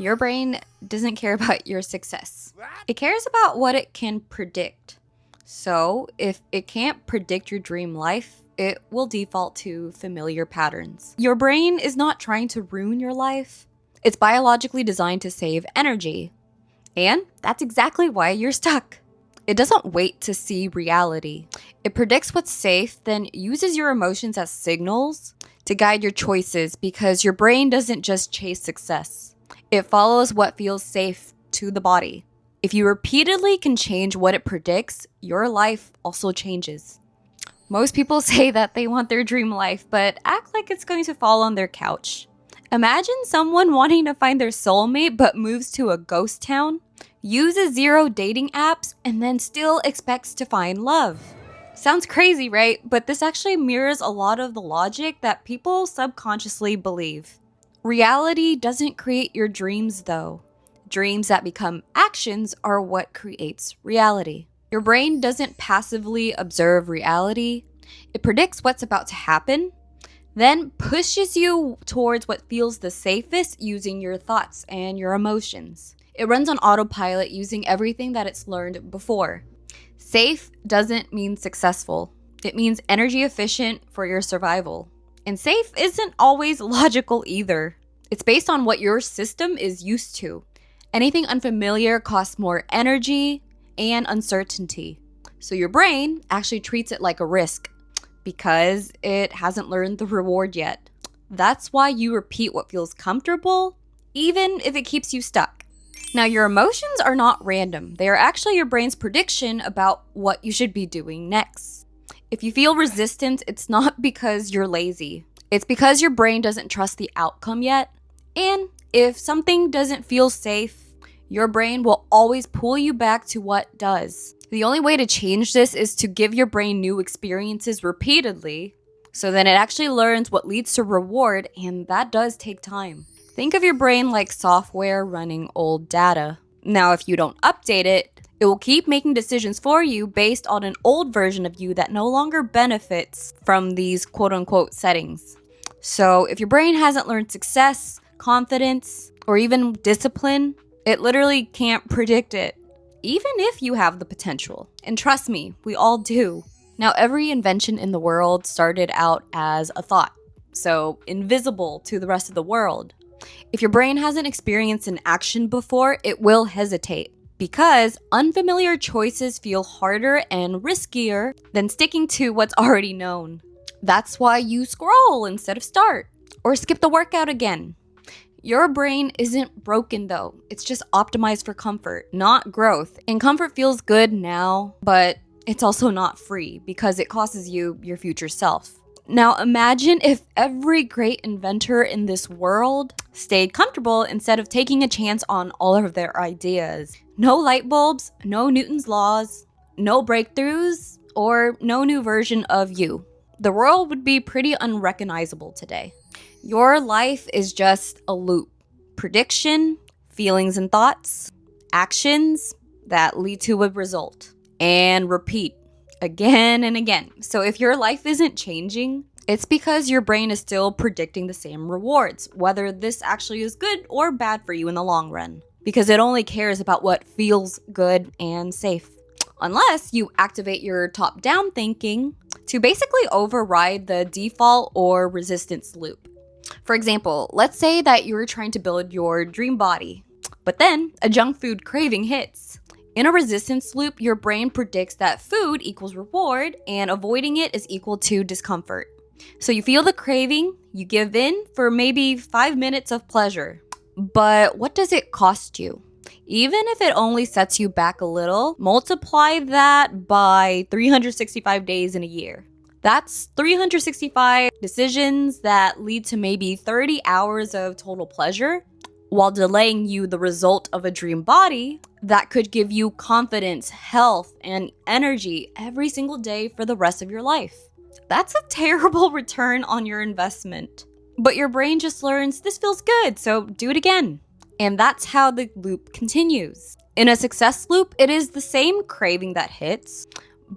Your brain doesn't care about your success. It cares about what it can predict. So, if it can't predict your dream life, it will default to familiar patterns. Your brain is not trying to ruin your life. It's biologically designed to save energy. And that's exactly why you're stuck. It doesn't wait to see reality. It predicts what's safe, then uses your emotions as signals to guide your choices because your brain doesn't just chase success. It follows what feels safe to the body. If you repeatedly can change what it predicts, your life also changes. Most people say that they want their dream life, but act like it's going to fall on their couch. Imagine someone wanting to find their soulmate but moves to a ghost town, uses 0 dating apps, and then still expects to find love. Sounds crazy, right? But this actually mirrors a lot of the logic that people subconsciously believe. Reality doesn't create your dreams, though. Dreams that become actions are what creates reality. Your brain doesn't passively observe reality. It predicts what's about to happen, then pushes you towards what feels the safest using your thoughts and your emotions. It runs on autopilot using everything that it's learned before. Safe doesn't mean successful. It means energy efficient for your survival. And safe isn't always logical either. It's based on what your system is used to. Anything unfamiliar costs more energy and uncertainty. So your brain actually treats it like a risk because it hasn't learned the reward yet. That's why you repeat what feels comfortable, even if it keeps you stuck. Now, your emotions are not random. They are actually your brain's prediction about what you should be doing next. If you feel resistance, it's not because you're lazy. It's because your brain doesn't trust the outcome yet. And if something doesn't feel safe, your brain will always pull you back to what does. The only way to change this is to give your brain new experiences repeatedly, so then it actually learns what leads to reward, and that does take time. Think of your brain like software running old data. Now, if you don't update it, it will keep making decisions for you based on an old version of you that no longer benefits from these quote-unquote settings. So if your brain hasn't learned success, confidence, or even discipline, it literally can't predict it, even if you have the potential. And trust me, we all do. Now, every invention in the world started out as a thought, so invisible to the rest of the world. If your brain hasn't experienced an action before, it will hesitate because unfamiliar choices feel harder and riskier than sticking to what's already known. That's why you scroll instead of start or skip the workout again. Your brain isn't broken though. It's just optimized for comfort, not growth. And comfort feels good now, but it's also not free because it costs you your future self. Now imagine if every great inventor in this world stayed comfortable instead of taking a chance on all of their ideas. No light bulbs, no Newton's laws, no breakthroughs, or no new version of you. The world would be pretty unrecognizable today. Your life is just a loop. Prediction, feelings and thoughts, actions that lead to a result, and repeat again and again. So if your life isn't changing, it's because your brain is still predicting the same rewards, whether this actually is good or bad for you in the long run, because it only cares about what feels good and safe. Unless you activate your top-down thinking to basically override the default or resistance loop. For example, let's say that you're trying to build your dream body, but then a junk food craving hits. In a resistance loop, your brain predicts that food equals reward and avoiding it is equal to discomfort. So you feel the craving, you give in for maybe 5 minutes of pleasure. But what does it cost you? Even if it only sets you back a little, multiply that by 365 days in a year. That's 365 decisions that lead to maybe 30 hours of total pleasure while delaying you the result of a dream body that could give you confidence, health, and energy every single day for the rest of your life. That's a terrible return on your investment. But your brain just learns this feels good, so do it again. And that's how the loop continues. In a success loop, it is the same craving that hits,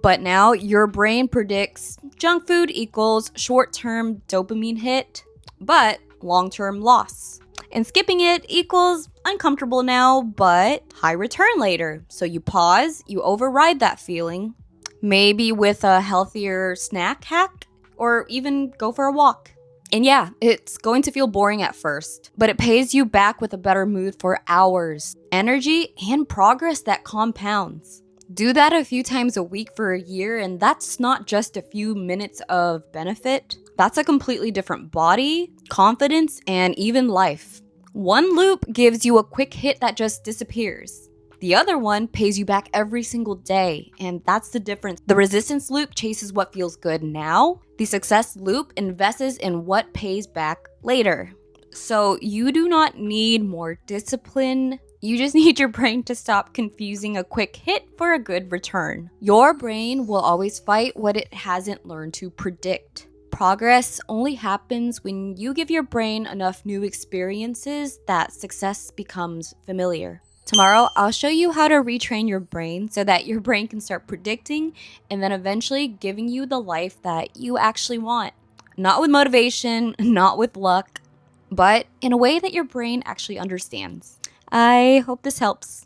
but now your brain predicts junk food equals short-term dopamine hit, but long-term loss. And skipping it equals uncomfortable now, but high return later. So you pause, you override that feeling, maybe with a healthier snack hack, or even go for a walk. And yeah, it's going to feel boring at first, but it pays you back with a better mood for hours, energy, and progress that compounds. Do that a few times a week for a year, and that's not just a few minutes of benefit. That's a completely different body, confidence, and even life. One loop gives you a quick hit that just disappears. The other one pays you back every single day, and that's the difference. The resistance loop chases what feels good now. The success loop invests in what pays back later. So you do not need more discipline. You just need your brain to stop confusing a quick hit for a good return. Your brain will always fight what it hasn't learned to predict. Progress only happens when you give your brain enough new experiences that success becomes familiar. Tomorrow, I'll show you how to retrain your brain so that your brain can start predicting and then eventually giving you the life that you actually want. Not with motivation, not with luck, but in a way that your brain actually understands. I hope this helps.